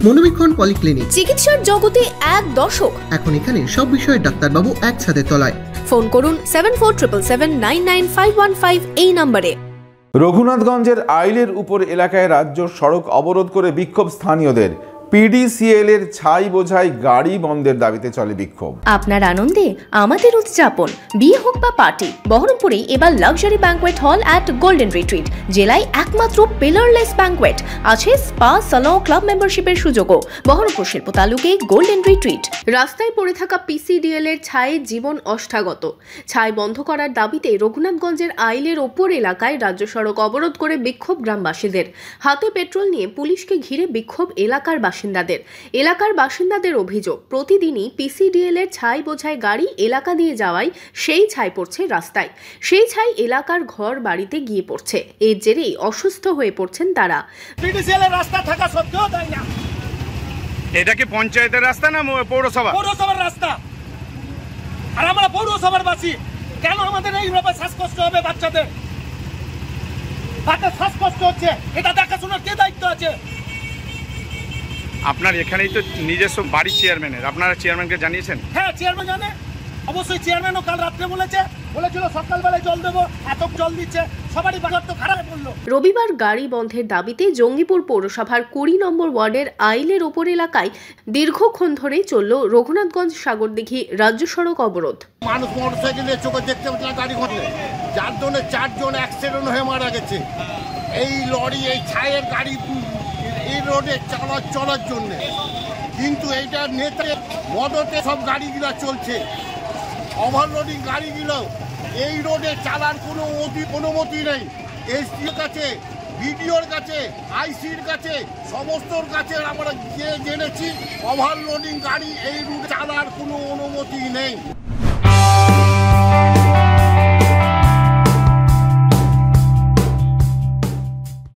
মনোবীক্ষণ polyclinic, চিকিৎসার জগতে এক দশক। এখন এখানে সব বিষয়ে ডাক্তারবাবু এক ছাদের তলায়। ফোন করুন 7477799515 এই নম্বরে। রঘুনাথগঞ্জের আইলের উপর এলাকায় রাজ্য সড়ক অবরোধ করে বিক্ষোভ স্থানীয়দের। পিডিসিএল এর ছাই বোঝাই গাড়ি বন্ধের দাবিতে চলে বিক্ষোভ। আপনার আনন্দে আমাদের উদযাপন, বিয়ে হোক বা পার্টি, বহরমপুরে এবার luxury banquet hall at golden retreat. জেলায় একমাত্র পিলারলেস ব্যাংকোয়েট, আছে স্পা, সালন, ক্লাব মেম্বারশিপের সুযোগও। বহরমপুর শিল্প তালুকে গোল্ডেন রিট্রিট। রাস্তায় পড়ে থাকা পিসিডিএল এর ছায়ে জীবন অষ্টাগত। ছাই বন্ধ করার দাবিতে রঘুনাথগঞ্জের আইলের ওপর এলাকায় রাজ্য সড়ক অবরোধ করে বিক্ষোভ গ্রামবাসীদের। হাতে পেট্রোল নিয়ে পুলিশকে ঘিরে বিক্ষোভ এলাকার বাসিন্দাদের অভিযোগ, প্রতিদিনই পিসিডিএল এর ছাই বোঝাই গাড়ি এলাকা দিয়ে যাওয়ায় সেই ছাই পড়ছে রাস্তায়। সেই ছাই এলাকার ঘর বাড়িতে গিয়ে পড়ছে। এর জেরেই অসুস্থ হয়ে পড়ছেন তারা। পিডিসিএল এর রাস্তা থাকা সত্ত্বেও দেয় না। এটা কি পঞ্চায়েতের রাস্তা না পৌরসভা? পৌরসভার রাস্তা। আর আমরা পৌরসভার বাসী, কেন আমাদের এইভাবে শ্বাসকষ্ট হবে? বাচ্চাদের শ্বাসকষ্ট হচ্ছে, এটা দেখাশোনার কে দায়িত্ব আছে? আপনার এখানেই তো নিজস্ব বাড়ি চেয়ারম্যানের, আপনারা চেয়ারম্যানকে জানিয়েছেন? হ্যাঁ, চেয়ারম্যান জানে, অবশ্যই। চেয়ারম্যানও কাল রাত্রে বলেছিল সকালবেলায় জল দেবো, এত জল দিচ্ছে, সবারই বাজার তো খারাপ বললো। রবিবার গাড়ি বন্ধের দাবিতে জঙ্গিপুর পৌরসভার 20 নম্বর ওয়ার্ডের আইলের ওপর এলাকায় দীর্ঘক্ষণ ধরেই চলল রঘুনাথগঞ্জ সাগরদিঘি রাজ্য সড়ক অবরোধ। মানুষ মোটরসাইকেলে চোখে দেখতে পাচ্ছে না গাড়ি ঘটলে, যার জন্য 4 জন অ্যাক্সিডেন্ট হয়ে মারা গেছে। এই লরি, এই ছায়ের গাড়ি এই রোডে চলার জন্য, কিন্তু এইটা নেতার মদতে সব গাড়িগুলো চলছে। ওভারলোডিং গাড়িগুলো এই রোডে চালার কোনো অনুমতি নেই। এসডিওর কাছে, বিডিওর কাছে, আইসির কাছে, সমস্তর কাছে আমরা জেনেছি ওভারলোডিং গাড়ি এই রোডে চালার কোনো অনুমতি নেই।